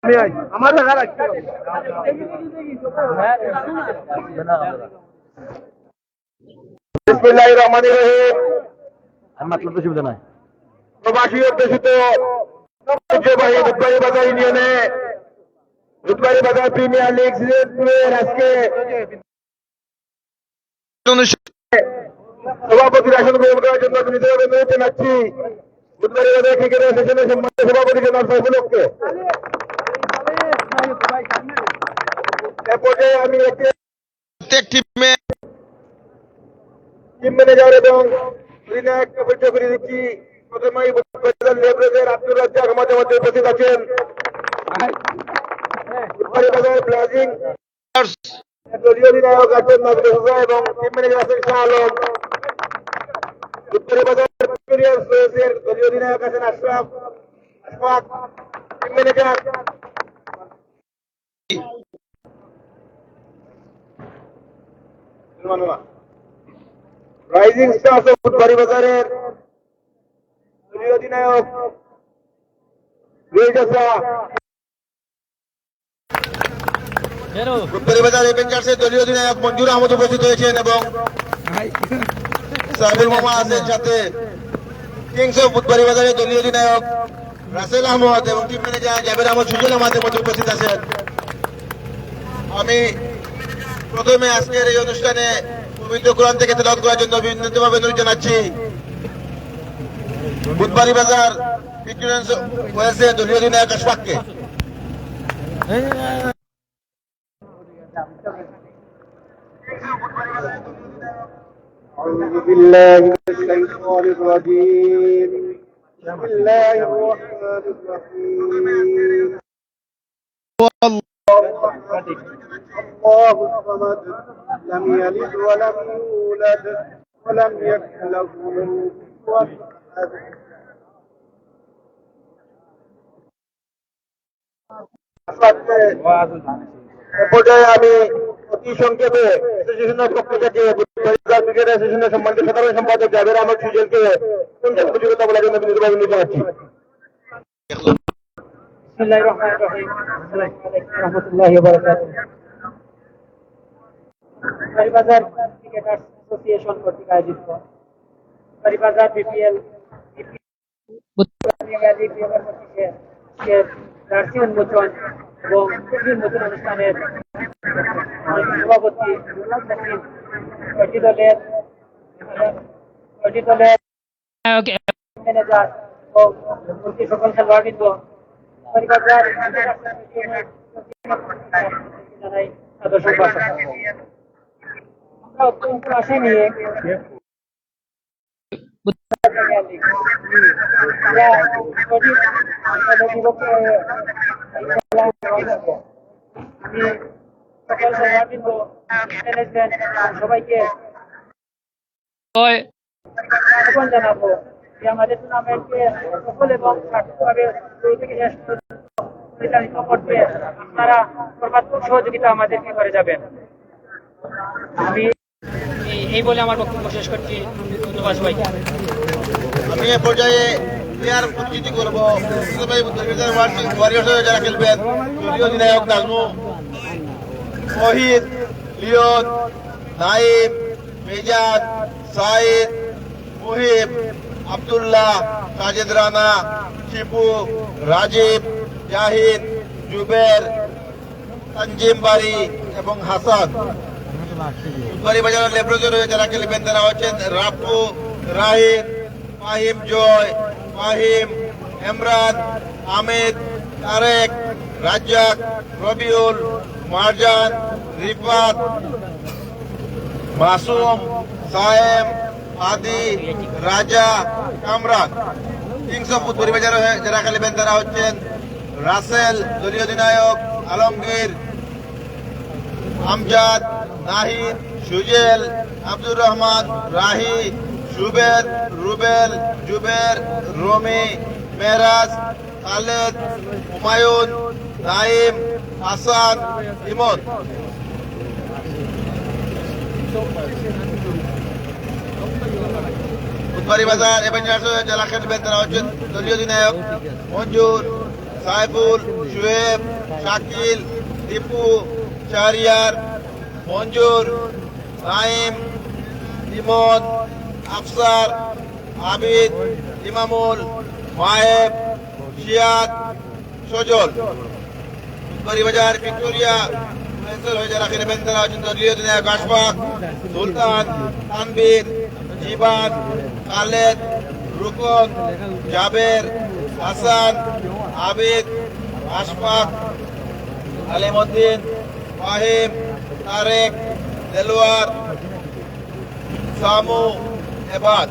আমার দেখা রাখতে বিসমিল্লাহির রহমানির রহিম। মাত্র তো সুবিধা নাই। প্রবাসী অধ্যুষিত ঐতিহ্যবাহী বুধবাড়ী বাজার ইউনিয়নে বুধবাড়ী বাজার প্রিমিয়ার লিগ সিজন 2 এর আজকে সভাপতির আসন গ্রহণ করার জন্য বিনীতভাবে অনুরোধ জানাচ্ছি বুধবাড়ী বাজার ক্রিকেট অ্যাসোসিয়েশনের সম্মানিত সভাপতি জনাব সাইফুলকে। এ পর্যায়ে আমি প্রত্যেক টিম ম্যানেজার এবং অধিনায়ককে পরিচয় করে দিচ্ছি। প্রথমেই লেবরেজের আব্দুর রাজ্জাক আমাদের মধ্যে উপস্থিত আছেন। ব্লাজিং দলীয় অধিনায়ক আছেন নাজমুল হোসেন এবং টিম ম্যানেজার আছেন শাহ আলম। উত্তরী বাজার দলীয় অধিনায়ক আছেন Ashraf Ashfaq, team manager rising stars of Budhbari বাজারের দলীয় অধিনায়ক বুধবাড়ী বাজার এভেঞ্জার্সের দলীয় অধিনায়ক মঞ্জুর আহমদ উপস্থিত হয়েছেন এবং সাবির মামা আছেন সাথে। কিংস অফ বুধবাড়ী বাজারের দলীয় অধিনায়ক রাসেল আহমদ এবং টিম ম্যানেজার জাবের আহমদ সুজন আমাদের মধ্যে উপস্থিত আছেন। আমি প্রথমে আজকের এই অনুষ্ঠানে পবিত্র কোরআন থেকে তেলাওয়াত করার জন্য বিনীতভাবে অনুরোধ জানাচ্ছি বুধবাড়ী বাজার ভিক্টোরিয়ান্স ওয়েলসের দলীয় অধিনায়ক আশফাককে। أعوذ بالله من الشيطان الرجيم بسم الله الرحمن الرحيم الله الصمد لم يلد ولم يولد ولم يكن له كفوا أحد পর্যায়ে আমি অতি সংক্ষেপে অ্যাসোসিয়েশনের পক্ষ থেকে ক্রিকেট অ্যাসোসিয়েশনের সম্মানিত সাধারণ সম্পাদক জাবের আহমদ সুজেলকে কথা বলার জন্য বিনীতভাবে অনুরোধ জানাচ্ছি। বিসমিল্লাহির রহমানির রহিম। আসসালামু আলাইকুম ওয়া রাহমাতুল্লাহি ওয়া বারাকাতুহু। বুধবাড়ী বাজার ক্রিকেটার্স অ্যাসোসিয়েশন কর্তৃক আয়োজিত বুধবাড়ী বাজার বিপিএল প্রিমিয়ার লিগ 2025 জার্সি উন্মোচন এবং ট্রফি উন্মোচন অনুষ্ঠানের সভাপতি ছয়টি দলের ম্যানেজার ও সকল খেলোয়াড়বৃন্দ জানাই সাদর সম্ভাষণ। আমরা অত্যন্ত আশা নিয়ে সকল খেলোয়াড়বৃন্দ ম্যানেজমেন্ট সবাইকে আহ্বান জানাবো যে আমাদের টুর্নামেন্টকে সফল এবং সার্থকভাবে শুরু থেকে শেষ পর্যন্ত পরিচালিত করতে আপনারা সর্বাত্মক সহযোগিতা আমাদেরকে করে যাবেন। আমি এই বলে আমার বক্তব্য শেষ করছি। ধন্যবাদ সবাইকে। আমি এ পর্যায়ে প্লেয়ার পরিচিতি করবো। যারা খেলবেন দলীয় অধিনায়ক নাজমু, শহীদ, লিয়ন, নাইম, মেজাদ, সাইদ, মুহিব, আব্দুল্লাহ, সাজেদ রানা, শিপু, রাজীব, জাহিদ, জুবের, তানজিম বারি এবং হাসান। বুধবাড়ী বাজারের লেবরেজে যারা খেলবেন তারা হচ্ছেন রাফু, রাহিদ, ফাহিম জয়, ফাহিম, ইমরান, আমিদ, তারেক, রাজ্জাক, রবিউল, মারজান, রিফাত, মাসুম, সায়েম, আদি, রাজা, কামরান। কিংস অফ বুধবাড়ী বাজার যারা খেলবেন তারা হচ্ছেন রাসেল, দলীয় অধিনায়ক আলমগীর, আমজাদ, নাহিদ, সুজেল, আব্দুর রহমান, রাহি, সুবেদ, রুবেল, জুবের, রমি, মেরাজ, খালেদ, হুমায়ুন, নাইম, হাসান, ইমন। বুধবাড়ী বাজার এভেঞ্জার্স যারা খেলবেন তারা হচ্ছেন দলীয় অধিনায়ক মঞ্জুর, সাইফুল, শুয়েব, শাকিল, দীপু, শাহরিয়ার, মঞ্জুর, নাইম, ইমন, আফসার, আবিদ, ইমামুল, মায়েব, শিয়াদ, সজল। বাজার ভিক্টোরিয়া হয়ে যারা খেলবেন তারা হচ্ছেন দলীয় অধিনায়ক Ashfaq, Sultan, Tanvir, Jiban, Khaled, Rukon, Jaber, Hasan, Abid, Ashfaq, Alimuddin, Fahim, Tareq, Delwar, Samu, Ebad.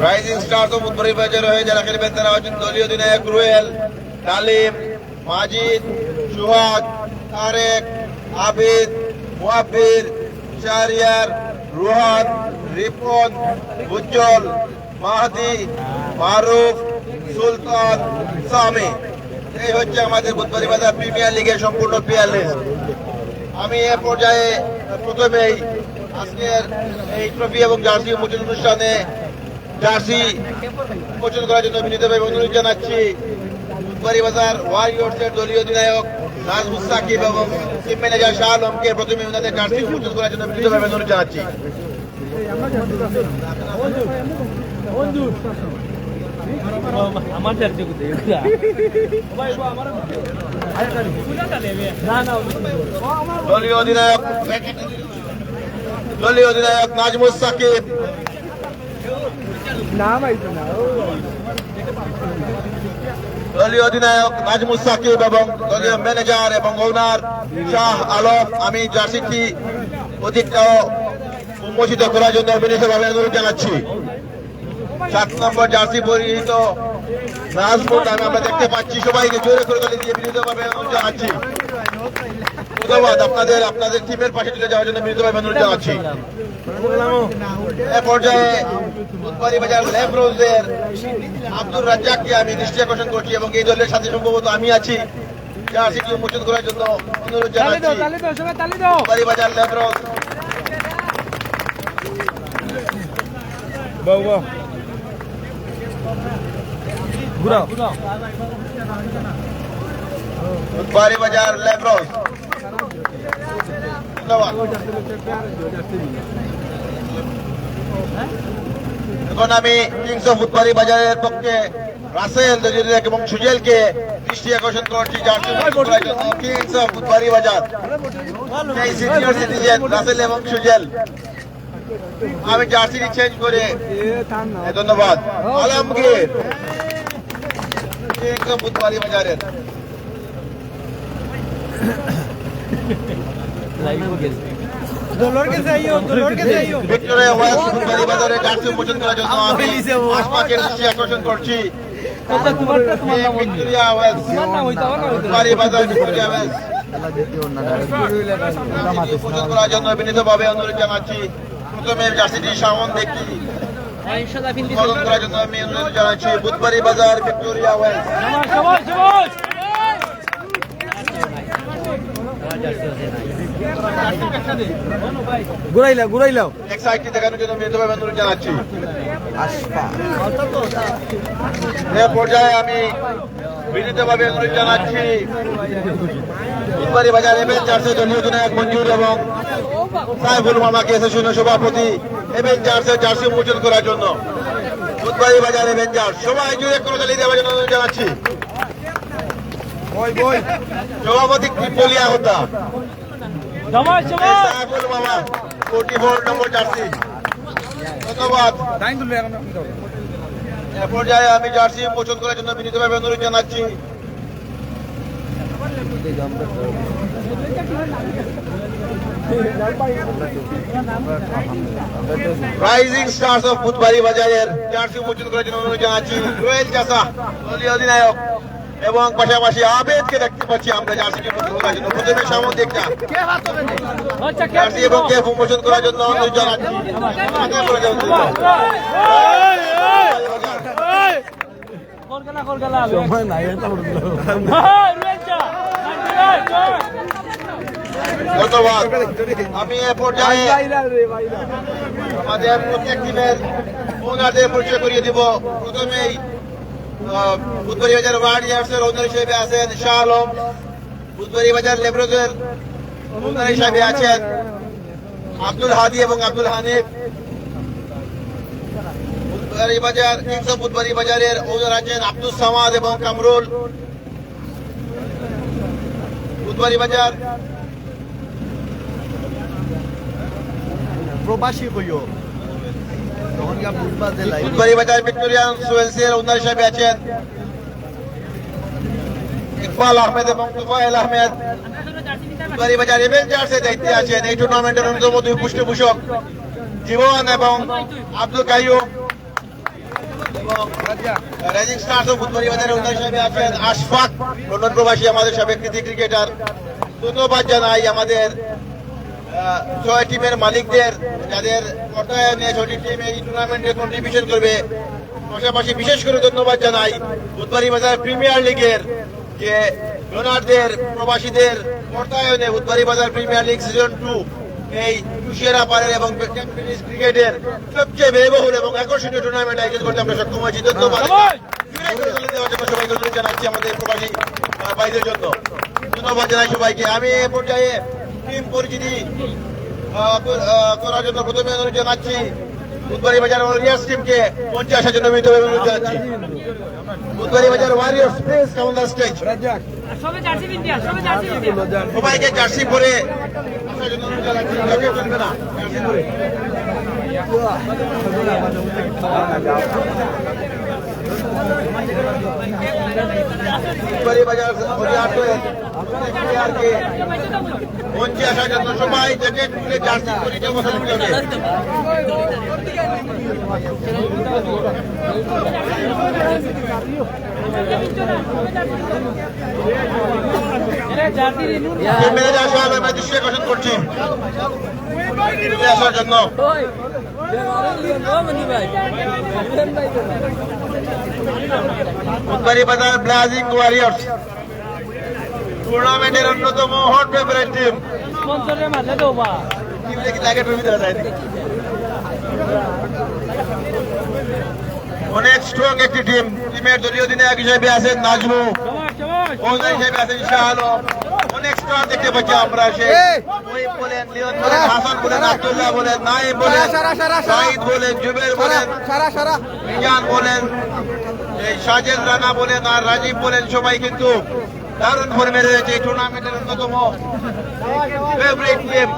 Rising stars of Uttari Bazar হয়ে যারা খেলবেন তারা হচ্ছেন দলীয় অধিনায়ক রুয়েল, তালিম, মাজিদ, সুহাগ, তারেক, আবিদ, মুয়াফির, শাহরিয়ার, রুহান, রিপন, উজ্জ্বল, মাহাদি, মারুফ, সুলতান, সামি। এই হচ্ছে আমাদের বুধবাড়ি বাজার প্রিমিয়ার লিগের সম্পূর্ণ প্লেয়ার লিস্ট। আমি এ পর্যায়ে প্রথমেই আজকের এই ট্রফি এবং জার্সি উন্মোচন অনুষ্ঠানে জার্সি উন্মোচন করার জন্য বিনীতভাবে অনুরোধ জানাচ্ছি বুধবাড়ি বাজার ওয়ারিয়র্সের দলীয় অধিনায়ক নাজমুস সাকিব এবং টিম ম্যানেজার শাহ আলমকে প্রথমে ওনাদের জার্সি উন্মোচন করার জন্য বিনীতভাবে অনুরোধ জানাচ্ছি। আমার জার্সি দলীয় অধিনায়ক নাজমুস সাকিব, দলীয় অধিনায়ক নাজমুস সাকিব এবং দলীয় ম্যানেজার এবং ওনার শাহ আলম, আমি জার্সিটি অধিকটাও উন্মোচিত করার জন্য বিনীতভাবে অনুরোধ জানাচ্ছি। 7 নম্বর জার্সি পরিহিত নাজমুল নামে আমরা দেখতে পাচ্ছি, সবাইকে জোরে করে তালি দিয়ে বিনীতভাবে অনুরোধ জানাচ্ছি। ধন্যবাদ আপনাদের টিমের পাশে চলে যাওয়ার জন্য বিনীতভাবে অনুরোধ জানাচ্ছি। এ পর্যায়ে বুধবাড়ি বাজার লেভরোজের আব্দুর রাজ্জাককে আমি দৃষ্টি আকর্ষণ করছি এবং এই দলের সাথে সম্ভবত আমি আছি, জার্সিটি উন্মোচন করার জন্য অনুরোধ জানাচ্ছি। বুধবাড়ি বাজার লেভরোজ বুধবাড়ি বাজার লেভরোজ। ধন্যবাদ। এখন আমি কিংস অফ বুধবাড়ি বাজারের পক্ষে রাসেল এবং সুজেলকে দৃষ্টি আকর্ষণ করছি জার্সি উন্মোচন করার জন্য। কিংস অফ বুধবাড়ি বাজার এই সিনিয়র সিটিজেন রাসেল এবং সুজেল, আমি জার্সিটি চেঞ্জ করে ধন্যবাদ। আলমগীর কিংস অফ বুধবাড়ি বাজারের ভিক্টোরিয়া ওয়েস্ট বুধবাড়ি বাজারে জার্সি উন্মোচন করার জন্য আমি আশফাকের দৃষ্টি আকর্ষণ করছি। ভিক্টোরিয়া ওয়েস্ট বুধবাড়ি বাজার, ভিক্টোরিয়া ওয়েস্ট উন্মোচন করার জন্য বিনীতভাবে অনুরোধ জানাচ্ছি। প্রথমে জার্সিটি শাওন ব্যক্তি উন্মোচন করার জন্য আমি অনুরোধ জানাচ্ছি। বুধবাড়ি বাজার, ভিক্টোরিয়া ওয়েস্ট। ঘুরাইলাও এক সাইডটি দেখানোর জন্য বিনীতভাবে অনুরোধ জানাচ্ছি। এ পর্যায়ে আমি বিনীতভাবে অনুরোধ জানাচ্ছি বুধবাড়ি বাজার এভেঞ্জার্সের দলীয় অধিনায়ক মঞ্জুর এবং সাইফুল মামাকে অ্যাসোসিয়েশনের সভাপতি এভেঞ্জার্সের জার্সি উন্মোচন করার জন্য। বুধবাড়ি বাজার এভেঞ্জার্স, সবাই জুড়ে করতালি দেওয়ার জন্য অনুরোধ জানাচ্ছি। সভাপতি বলিয়া হতা সাইফুল মামা 44 নম্বর জার্সি। ধন্যবাদ। এ পর্যায়ে আমি জার্সি উন্মোচন করার জন্য বিনীতভাবে অনুরোধ জানাচ্ছি। রাইজিং স্টার্স অফ বুধবাড়ি বাজারের জার্সি উন্মোচন করার জন্য অনুরোধ জানাচ্ছি। রোয়েল চাষা দলীয় অধিনায়ক এবং পাশাপাশি আবেদকে দেখতে পাচ্ছি আমরা জার্সিটি উন্মোচন করার জন্য। প্রথমে সামন্তিকটা জার্সি এবং ক্যাপ উন্মোচন করার জন্য অনুরোধ জানাচ্ছি। ধন্যবাদ। আমি এ পর্যায়ে আমাদের প্রত্যেক টিমের ওনাদের পরিচয় করিয়ে দিব। প্রথমেই বুধবাড়ি বাজার ওয়ার্ড ইয়ার্সের ওনার হিসেবে আছেন শাহ আলম। বুধবাড়ি বাজার লেব্রোজের ওনার হিসেবে আছেন আব্দুল হাদি এবং আব্দুল হানিফ। বুধবাড়ি বাজার কিংস অফ বুধবাড়ি বাজারের ওনার আছেন আব্দুল সামাদ এবং কামরুল। বুধবাড়ি বাজার প্রবাসী হইও বুধবাড়ি বাজার ভিক্টোরিয়ান সুয়েলসের ওনার হিসেবে আছেন ইকবাল আহমেদ এবং তুফাইল আহমেদ। বুধবাড়ি বাজার এভেঞ্জার্সের দায়িত্বে আছেন এই টুর্নামেন্টের অন্যতম দুই পৃষ্ঠপোষক জীবন এবং আব্দুল কাইয়ুম। এবং রাইজিং স্টার্স অফ বুধবাড়ি বাজারের ওনার হিসেবে আছেন আশফাক, লন্ডন প্রবাসী আমাদের সাবেক কৃতি ক্রিকেটার। ধন্যবাদ জানাই আমাদের 6 টিমের মালিকদের, যাদের অর্থায়নে 6টি টিম এই টুর্নামেন্টে কন্ট্রিবিউশন করবে। পাশাপাশি বিশেষ করে ধন্যবাদ জানাই বুধবাড়ি বাজার প্রিমিয়ার লিগের যে ডোনারদের, প্রবাসীদের অর্থায়নে বুধবাড়ি বাজার প্রিমিয়ার লিগ সিজন 2 এই কুশিয়ারা পাড়ের এবং ক্রিকেটের সবচেয়ে ব্যয়বহুল এবং আকর্ষণীয় টুর্নামেন্ট আয়োজন করতে আমরা সক্ষম হয়েছি। ধন্যবাদ সবাইকে অনুরোধ জানাচ্ছি আমাদের প্রবাসী ভাইদের জন্য। ধন্যবাদ জানাই সবাইকে। আমি এ পর্যায়ে টিম পরিচিতি করার জন্য প্রথমে অনুরোধ জানাচ্ছি বুধবাড়ি বাজার ওয়ারিয়ার্স টিমকে মঞ্চে আসার জন্য বিনীতভাবে অনুরোধ জানাচ্ছি। Budhbari Bazar Warriors please come on the stage. সবাইকে জার্সি পরে আসার জন্য অনুরোধ জানাচ্ছি। কেউ চলবে না, জার্সি পরে। বুধবাড়ি বাজার ওয়ারিয়ার্সকে মঞ্চে আসার জন্য সবাই জ্যাকেট খুলে জার্সি পরে বসানো যাবে। ম্যানেজার সাহেব আমি দৃষ্টি আকর্ষণ করছি আসার জন্য। বুধবাড়ি বাজার ব্লাজিং ওয়ারিয়র্স টুর্নামেন্টের অন্যতম হট ফেভারিট টিম। অনেক স্ট্রং একটি টিম। টিমের দলীয় অধিনায়ক হিসেবে আছেন নাজমু, ওনার হিসেবে আছেন শাহ আলম। অনেক স্ট্রং দেখতে পাচ্ছি আমরা। মহিব বলেন, লিওন বলেন, হাসান বলেন, আব্দুল্লাহ বলেন, নাইম বলেন, সাইদ বলেন, জুবের বলেন, মিজান বলেন, এই সাজেদ রানা বলেন আর রাজীব বলেন, সবাই কিন্তু দারুণ ফর্মে রয়েছে। এই টুর্নামেন্টের অন্যতম ফেভারিট টিম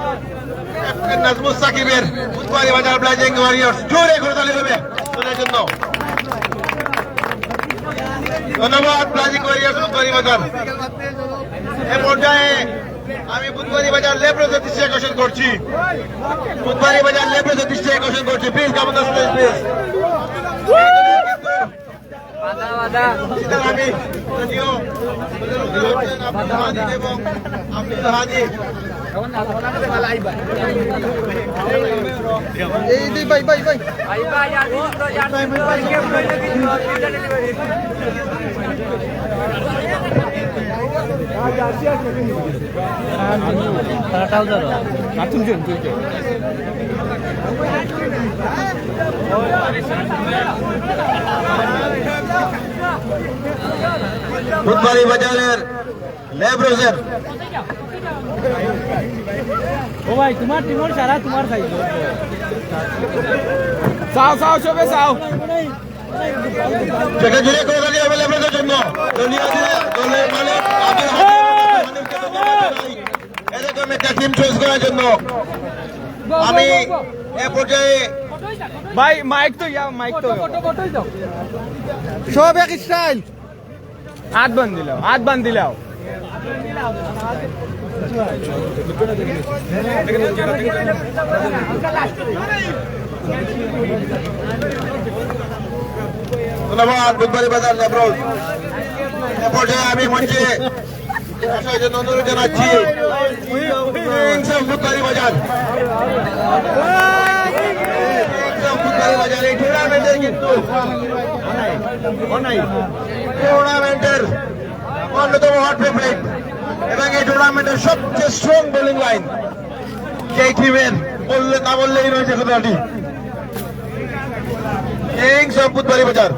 ক্যাপ্টেন নাজমুস সাকিবের বুধবাড়ি বাজার ব্লাজিং ওয়ারিয়র্স। জোরে করে তালি হবে ওদের জন্য। ধন্যবাদ ব্লাজিং ওয়ারিয়র্স বুধবাড়ি বাজার। এ পর্যায়ে আমি বুধবাড়ি বাজার লেব্রোজের দৃষ্টি আকর্ষণ করছি। বুধবাড়ি বাজার লেব্রোজের দৃষ্টি আকর্ষণ করছি। Please come on the stage please. আমি যদিও এবং আব্দুল হাদি বুধবাড়ি বাজারের লেব্রোজের ও ভাই তোমার টিমর সারা তোমার সাইজ চাও সবে চাও সেটা জুড়ে করে দাঁড়িয়ে হবে লেব্রোজের জন্য। দলের মালিক আব্দুল হামিদ এরকম একটা টিম চয়েস করার জন্য আমি এ পর্যায়ে ভাই মাইক তো মাইক তো সব এক স্টাইল। হাত বান দিলাও ধন্যবাদ বুধবাড়ি বাজার লেব্রোজ। এ পর্যায়ে আমি মঞ্চে আসার জন্য অনুরোধ জানাচ্ছি বুধবাড়ি বাজার। বুধবাড়ি বাজার এই টুর্নামেন্টের কিন্তু টুর্নামেন্টের অন্যতম হট ফেভারিট এবং এই টুর্নামেন্টের সবচেয়ে স্ট্রং বোলিং লাইন সেই টিমের বললে না বললেই রয়েছে কথাটি। Kings of Budhbari Bazar.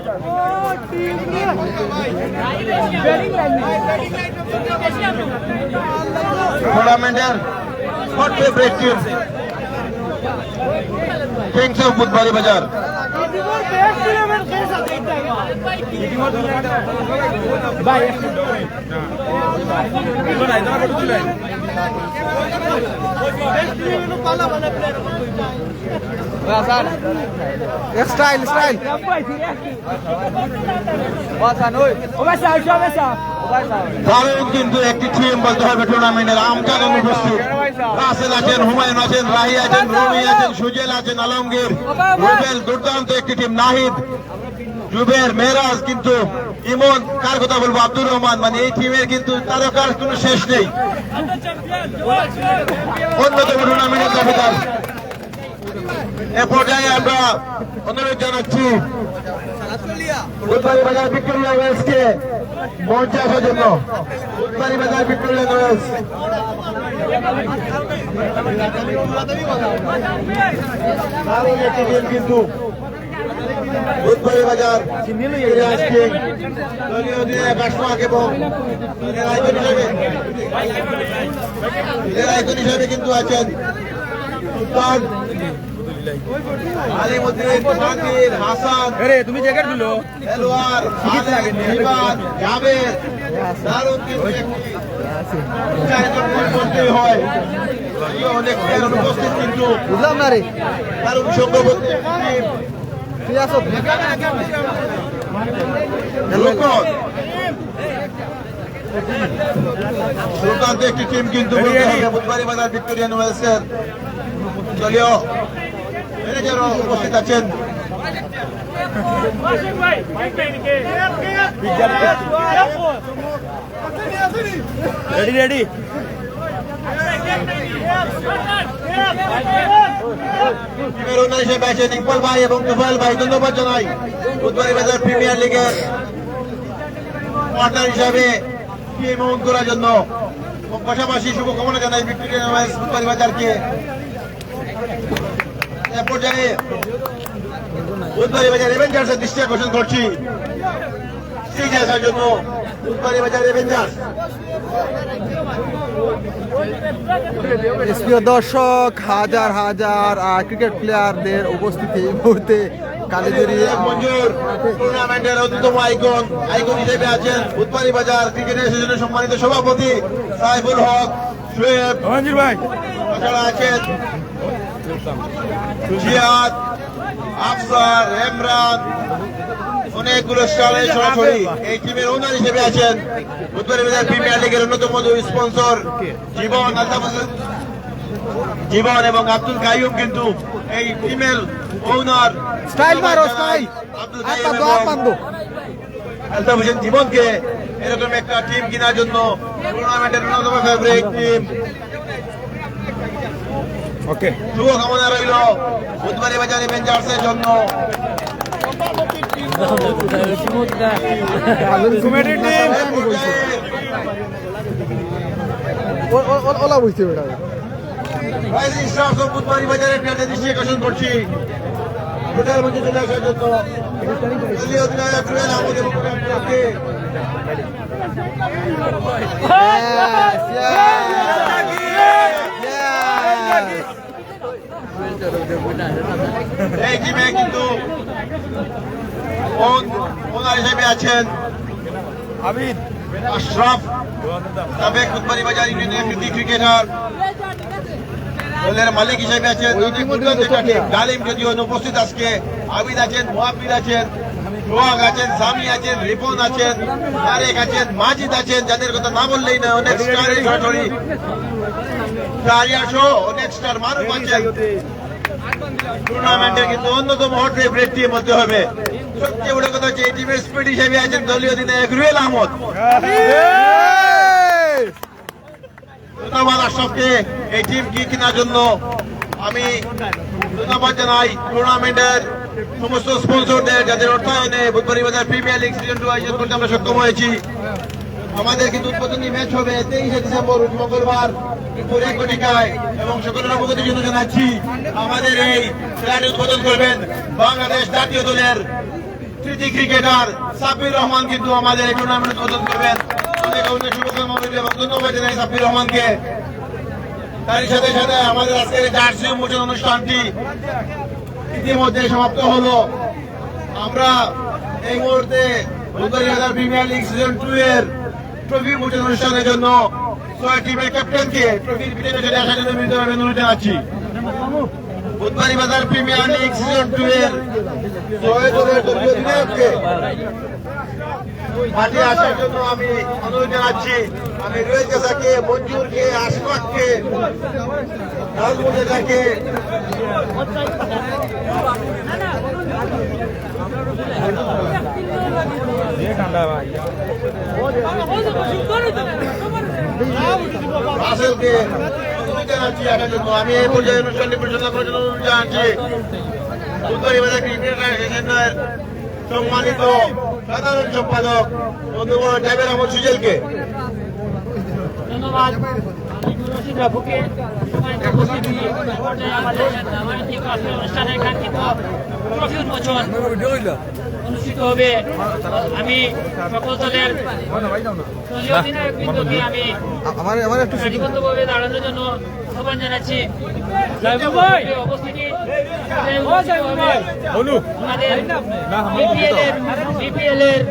টুর্নামেন্টের hot favourite team kings of Budhbari Bazar. Style style দারুণ কিন্তু একটি টিম বলতে হবে টুর্নামেন্টের। আমজাদ অনুপস্থিত, রাসেল আছেন, হুমায়ুন আছেন, রাহি আছেন, রুমি আছেন, সুজেল আছেন, আলমগীর, রুবেল, দুর্দান্ত একটি টিম। নাহিদ, জুবের, মেহরাজ, কিন্তু ইমন, কার কথা বলবো, আব্দুর রহমান, মানে এই টিমের কিন্তু তারকার কোনো শেষ নেই। অন্যতম টুর্নামেন্টের দাবিদার। এ পর্যায়ে আমরা অনুরোধ জানাচ্ছি বুধবাড়ি বাজার ভিক্টোরিয়া ওয়েস্টকে মঞ্চে আসার জন্য। বুধবাড়ি বাজার ভিক্টোরিয়া ওয়েস্ট দারুণ একটি টিম কিন্তু বুধবাড়ি বাজার আজকে দলীয় অধিনায়ক আশফাক এবং আইকন হিসেবে কিন্তু আছেন সুলতান, আলিমুদ্দিন, শাকির, হাসান, তুমি জ্যাকেট দিলো এলওয়ার, আলিম, ইবাদ, জাবের। দারুণ কিন্তু একটি আয়োজন করতে হয়। অনেক প্লেয়ার অনুপস্থিত কিন্তু বুঝলাম না রে দারুণ সংঘবদ্ধ টিম। তুই আসো দুর্দান্ত একটি টিম কিন্তু বলতে হবে বুধবাড়ি বাজার ভিক্টোরিয়ান ওয়েলসের দলীয় ম্যানেজারও উপস্থিত আছেন। রেডি রেডি টিমের ওনার হিসেবে আছেন ইকবাল ভাই এবং তুফাইল ভাই, ধন্যবাদ জানাই। বুধবাড়ি বাজার প্রিমিয়ার লিগের পার্টনার হিসাবে টিম ওন করার জন্য পাশাপাশি শুভকামনা জানাই ভিক্টোরিয়ান ওয়েলস বুধবাড়ি বাজারকে। এ পর্যায়ে বুধবাড়ি বাজার এভেঞ্জার্সের দৃষ্টি আকর্ষণ করছি স্টেজে আসার জন্য। বুধবাড়ি বাজার এভেঞ্জার্স। প্রিয় দর্শক, হাজার হাজার ক্রিকেট প্লেয়ারদের উপস্থিতি এই মুহূর্তে কালীজুরি মঞ্জুর টুর্নামেন্টের অন্যতম আইকন হিসেবে আছেন বুধবাড়ি বাজার ক্রিকেট অ্যাসোসিয়েশনের সম্মানিত সভাপতি সাইফুল হক, শোয়েব, ভাই তাছাড়া আছেন জিয়াদ, আফসার, ইমরান, অনেকগুলো স্টারে সরাসরি এই টিমের ওনার হিসেবে আছেন বুধবাড়ি বাজার প্রিমিয়ার লিগের অন্যতম স্পন্সর জীবন এবং আব্দুল কাইয়ুম কিন্তু এই টিমের ওনার। স্টাইল মারো স্টাইল আব্দুল আপা কাইয়ুম দো এবং আপান্দো আলতাফ হোসেন জীবনকে এরকম একটা টিম কেনার জন্য টুর্নামেন্টের অন্যতম ফেভারিট টিম। ওকে শুভকামনা রইল বুধবাড়ি বাজার এভেঞ্জার্সের জন্য। কমেডি টিম ওলা বুঝতে বেটা রাইজিং স্টার্স অফ বুধবাড়ি বাজারের প্লেয়ারদের দৃষ্টি আকর্ষণ করছি প্রচার মঞ্চে চলে আসার জন্য। দলীয় অধিনায়ক রুবেল আহমেদ এবং ক্যাপ্টেনকে এই টিমে কিন্তু ওনার হিসেবে আছেন আবিদ আশরাফ, সাবেক বুধবাড়ি বাজার ইউনিয়নের কৃতি ক্রিকেটার। দলের মালিক হিসেবে আছেন ডালিম, যদিও অনুপস্থিত আজকে। আবিদ আছেন, মুহাফিজ আছেন, সোহাগ আছেন, সামি আছেন, রিপন আছেন, তারেক আছেন, মাজিদ আছেন, যাদের কথা না বললেই না, অনেক স্টার সরাসরি অনেক স্টার মানুষ আছেন। টুর্নামেন্টের কিন্তু অন্যতম হট ফেভারিট টিম বলতে হবে। সবচেয়ে বড় কথা হচ্ছে এই টিমের স্পিড হিসেবে আছেন দলীয় অধিনায়ক রুবেল আহমদ। ধন্যবাদ আশরাফকে এই টিম কি কেনার জন্য। আমি ধন্যবাদ জানাই টুর্নামেন্টের সমস্ত স্পন্সরদের, যাদের অর্থায়নে বুধবাড়ি বাজার প্রিমিয়ার লিগ সিজন 2 আয়োজন করতে আমরা সক্ষম হয়েছি। আমাদের কিন্তু উদ্বোধনী ম্যাচ হবে 23শে ডিসেম্বর মঙ্গলবার দুপুর 1 ঘটিকায় এবং সকলের অবগতির জন্য জানাচ্ছি আমাদের এই খেলাটি উদ্বোধন করবেন বাংলাদেশ জাতীয় দলের কৃতি ক্রিকেটার সাব্বির রহমান কিন্তু আমাদের এই টুর্নামেন্ট উদ্বোধন করবেন। অনেক অনেক শুভকামনা এবং ধন্যবাদ জানাই সাব্বির রহমানকে। তারই সাথে সাথে আমাদের আজকের জার্সি উন্মোচন অনুষ্ঠানটি ইতিমধ্যে সমাপ্ত হলো। আমরা এই মুহূর্তে বুধবাড়িবাজার প্রিমিয়ার লিগ সিজন 2 এর ট্রফি উন্মোচন অনুষ্ঠানের জন্য 6 টিমের ক্যাপ্টেনকে ট্রফির পিঠে চলে আসার জন্য বিনীতভাবে অনুরোধ জানাচ্ছি। বুধবাড়িবাজার প্রিমিয়ার লিগ সিজন 2 এর 6 দলের দলীয় অধিনায়ককে মাঠে আসার জন্য আমি অনুরোধ জানাচ্ছি। আমি রোহিত চাচাকে, মঞ্জুরকে, আশফাককে, নাজমুলকে রাসেলকে অনুরোধ জানাচ্ছি আসার জন্য। আমি এই পর্যায়ে অনুষ্ঠানটি পরিচালনা করার জন্য অনুরোধ জানাচ্ছি বুধবাড়িবাজার ক্রিকেট অ্যাসোসিয়েশনের সম্মানিত সাধারণ সম্পাদক বন্ধুগণ জাবের আহমদ সুজেলকে। ধন্যবাদ রশিদ বাবুকে। আমাদের অনুষ্ঠানের কাঙ্ক্ষিত ট্রফি উন্মোচন অনুষ্ঠিত হবে। আমি সকল দলের দলীয় অধিনায়কবৃন্দকে আমি আমার একটু সারিবদ্ধভাবে দাঁড়ানোর জন্য আহ্বান জানাচ্ছি। উপস্থিতি আমাদের বিপিএল এর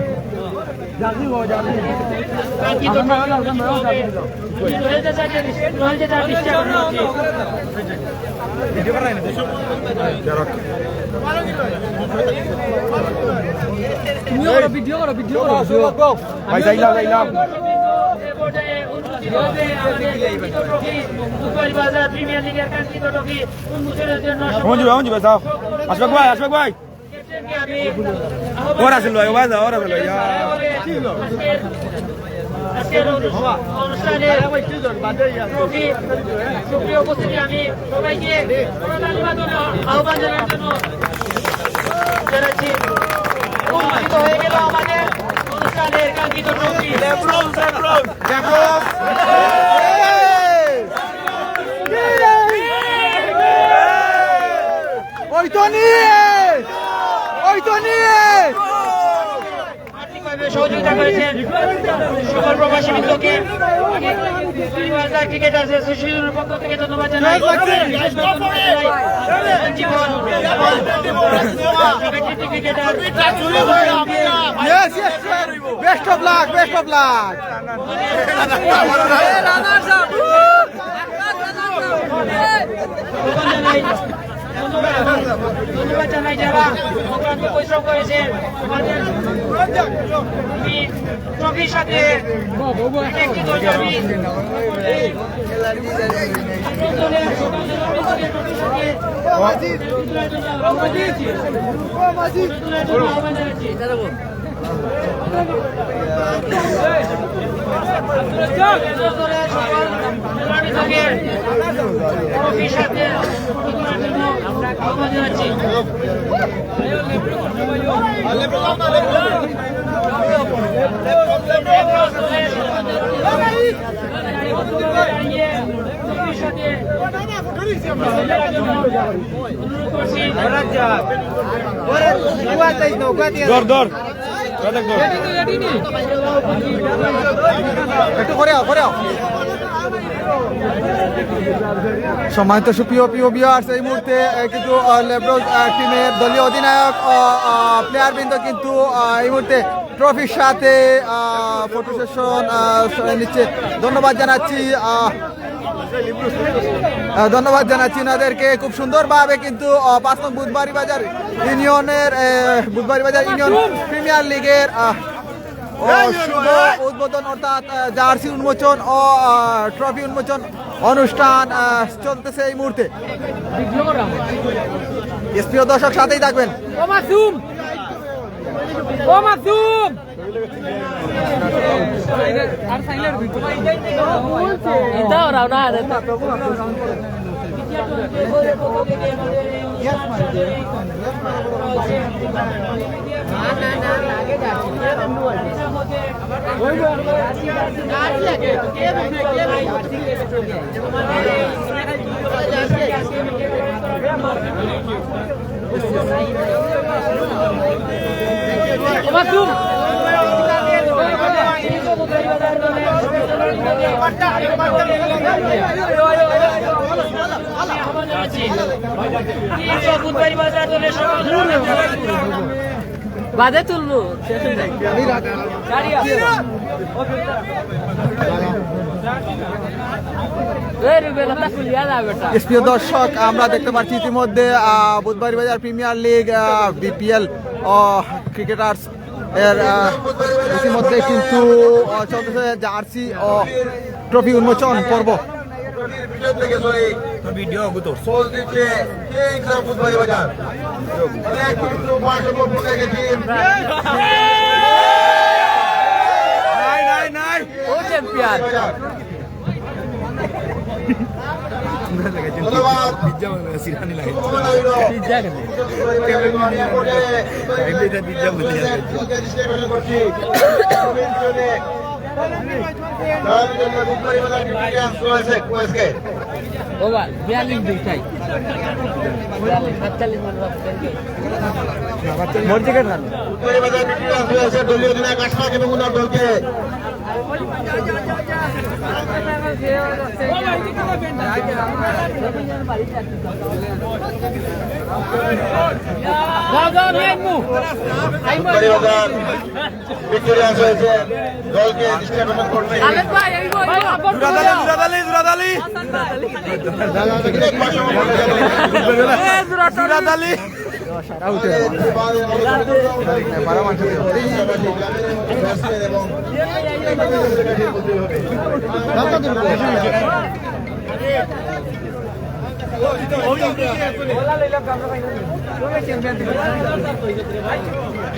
কাঙ্ক্ষিত ভিডিও করো ভাই যাইলাম বাজার প্রিমিয়ার লিগের কাঙ্ক্ষিত ট্রফি উন্মোচনের জন্য যাও আশফাক ভাই ওরা ছিল ভাই ওরা ছিল আজকের অনুষ্ঠানে ট্রফি সুপ্রিয় উপস্থিতি আমি সবাইকে আহ্বান জানানোর জন্য জানাচ্ছি। উন্মোচিত হয়ে গেল আমাদের অনুষ্ঠানের কাঙ্ক্ষিত ট্রফি। আর্থিকভাবে সহযোগিতা করেছেন সকল প্রবাসী বৃন্দকে ক্রিকেট অ্যাসোসিয়েশনের পক্ষ থেকে ধন্যবাদ জানাই। জীবন ক্রিকেটার বেস্ট অফ লাক ধন্যবাদ জানাই যারা অক্লান্ত পরিশ্রম করেছেন। আমাদের ট্রফির সাথে একটি দলকর্মী ট্রফির সাথে আমরা আহ্বান জানাচ্ছি। দর একটু করে সম্মানিত সুপ্রিয় ভিউয়ার্স, এই মুহূর্তে কিন্তু লেব্রোজ টিমের দলীয় অধিনায়ক প্লেয়ারবৃন্দ কিন্তু এই মুহূর্তে ট্রফির সাথে ফটো সেশন নিচ্ছে। ধন্যবাদ জানাচ্ছি ওনাদেরকে। খুব সুন্দরভাবে কিন্তু 5 নং বুধবাড়িবাজার ইউনিয়ন প্রিমিয়ার লিগের শুভ উদ্বোধন অর্থাৎ জার্সি উন্মোচন ও ট্রফি উন্মোচন অনুষ্ঠান চলতেছে এই মুহূর্তে। প্রিয় দর্শক, সাথেই থাকবেন। বাদে তুলবো প্রিয় দর্শক, আমরা দেখতে পাচ্ছি ইতিমধ্যে বুধবাড়ি বাজার প্রিমিয়ার লিগ বিপিএল ক্রিকেটার্স এর ইতিমধ্যে কিন্তু চলতেছে জার্সি ও ট্রফি উন্মোচন পর্ব। ভিডিও গুতো সোল দিচ্ছে কিংস অফ বুধবাড়ি বাজার। অনেক কিন্তু পার্শ্ববর্তী টিম নাই নাই নাই ও চ্যাম্পিয়ন ধন্যবাদ। পিজ্জা সিরানি লাগে পিজ্জা খেলে ওভার 42 দুইটাই 45 মিনিট মর্জিকেট রান দলীয় অধিনায়ক আশফাক এবং উনার দলকে ভিক্টোরিয়াস হয়েছে, দলকে দৃষ্টি আকর্ষণ করছে। জুরাদালি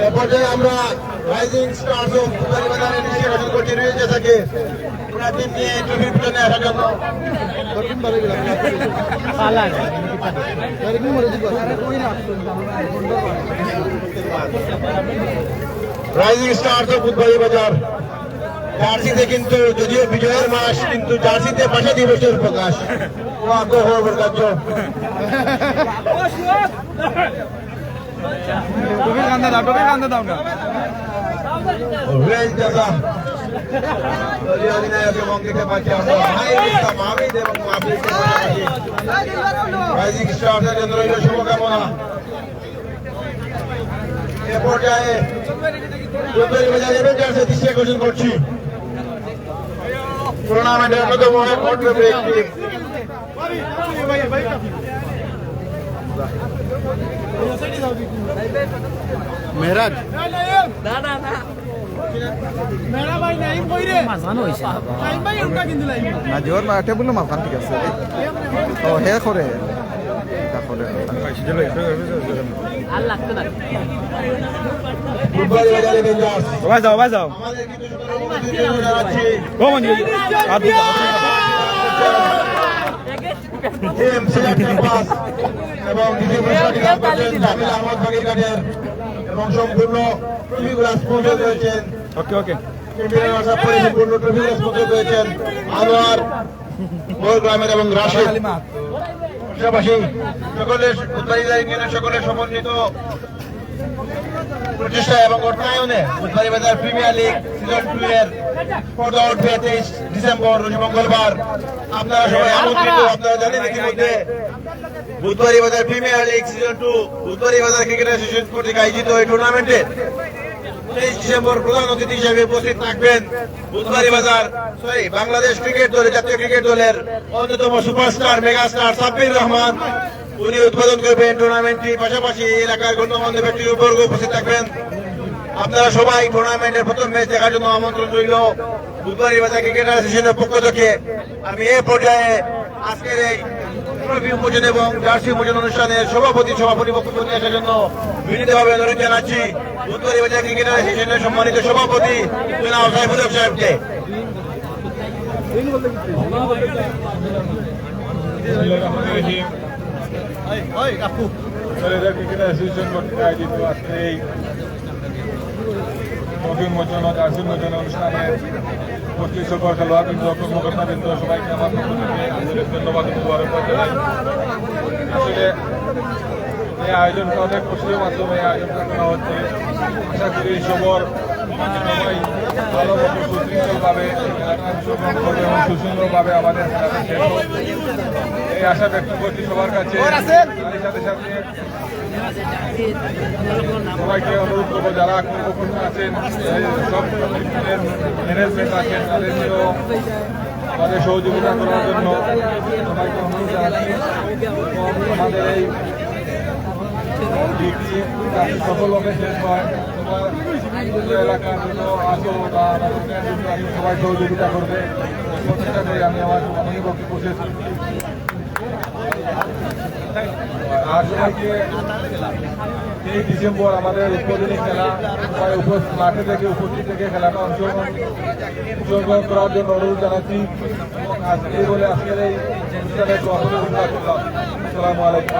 এ পর্যায়ে আমরা রাইজিং স্টার্স অফ বুধবাড়ি বাজারের দৃষ্টি আকর্ষণ করছি রয়েছে থাকে ওরা টিম নিয়ে ট্রফির পিছনে আসার জন্য। রাইজিং স্টার্স অফ বুধবাড়ি বাজার জার্সিতে কিন্তু যদিও বিজয়ের মাস কিন্তু জার্সিতে ভাষা দিবসের প্রকাশ কার্য টুপি কান্দা দাও না রেল জাজা দলীয় অধিনায়ক এবং দেখতে পাচ্ছি আমরা মাহমিদ এবং মাহফিজকে পাশাপাশি রাইজিং স্টার্সের জন্য রইল শুভকামনা। এ পর্যায়ে বুধবাড়ি বাজার এভেঞ্জার্সের দৃষ্টি আকর্ষণ করছি টুর্নামেন্টের অন্যতম একটি মেহরাজ মাঝানো হয়েছে না জোর টেবুল মাঝখান ঠিক আছে ও হে করে আর লাগতো না বুধবাড়ি বাজার এভেঞ্জার্স ভাই যাও আমাদের কিন্তু শুধু জানাচ্ছি ও মঞ্জু টিম সিলেট ক্যাম্পাস এবং দ্বিতীয় পুরস্কার করছেন জামিল আহমদ বাগেরঘাটের এবং সম্পূর্ণ ট্রফিগুলো স্পন্সর করেছেন ওকে পরিপূর্ণ ট্রফিগুলো স্পন্সর করেছেন আনোয়ার গ্রামের এবং রাশিদ। পাশাপাশি সকলের বুধবাড়িবাজার ইউনিয়নের সকলের সমন্বিত প্রচেষ্টা এবং অর্থায়নে বুধবাড়িবাজার প্রিমিয়ার লিগ সিজন 2 এর পর্দা উঠবে 23 ডিসেম্বর রোজ মঙ্গলবার। আপনারা সবাই আমন্ত্রিত। আপনারা জানেন ইতিমধ্যে Budhbaribazar premier league season 2 Budhbaribazar cricket association কর্তৃক আয়োজিত এই টুর্নামেন্টে 23 ডিসেম্বর প্রধান অতিথি হিসেবে উপস্থিত থাকবেন বাংলাদেশ ক্রিকেট দলের জাতীয় ক্রিকেট দলের অন্যতম সুপারস্টার মেগাস্টার সাব্বির রহমান। উনি উদ্বোধন করবেন টুর্নামেন্টটি, পাশাপাশি এলাকার গণ্যমান্য ব্যক্তিবর্গ উপস্থিত থাকবেন। আপনারা সবাই টুর্নামেন্টের প্রথম ম্যাচ দেখার জন্য আমন্ত্রণ রইল বুধবাড়িবাজার ক্রিকেট অ্যাসোসিয়েশনের পক্ষ থেকে। আমি এই পর্যায়ে আজকের এই ট্রফি উন্মোচন এবং জার্সি উন্মোচন অনুষ্ঠানের সভাপতি বক্তব্য নিয়ে আসার জন্য বিনীতভাবে অনুরোধ জানাচ্ছি বুধবাড়িবাজার ক্রিকেট অ্যাসোসিয়েশনের সম্মানিত সভাপতি জনাব সাইফুল হক সাহেবকে। ট্রফি উন্মোচন ও জার্সি উন্মোচন অনুষ্ঠানে উপস্থিত সকল খেলোয়াড়বৃন্দ কর্মকর্তাবৃন্দ সবাইকে আমার পক্ষ থেকে আন্তরিক ধন্যবাদ ও মুবারকবাদ জানাই। আসলে এই আয়োজনটা অনেক কষ্টের মাধ্যমে এই আয়োজনটা করা হচ্ছে। আশা করি সবার সবাই ভালো মতো সুশৃঙ্খলভাবে এলাকায় অংশগ্রহণ করবে এবং সুশৃঙ্খলভাবে আমাদের খেলাটা শেষ হোক। এই আশা ব্যক্ত করছি সবার কাছে। তারই সাথে সাথে সবাইকে অনুরোধ করবো যারা কর্মকর্তা আছেন, সব ম্যানেজমেন্ট আছেন, তাদেরকেও আমাদের সহযোগিতা করার জন্য সবাইকে অনুরোধ জানাচ্ছি। আমাদের এই ডিউটি সফলভাবে শেষ হয়। তোমার এলাকার জন্য আসো বা আমাদের জন্য আসো, সবাই সহযোগিতা করবে। প্রত্যেকটাকে আমি আমার বক্তব্য শেষ করছি। আর সবাইকে 3 ডিসেম্বর আমাদের উদ্বোধনী খেলা, সবাই মাঠে থেকে উপস্থিত থেকে খেলাটা অংশগ্রহণ করার জন্য অনুরোধ জানাচ্ছি। এবং এই বলে আজকের এই অনুষ্ঠানের সভাপতি ঘোষণা করলাম। আসসালামু আলাইকুম।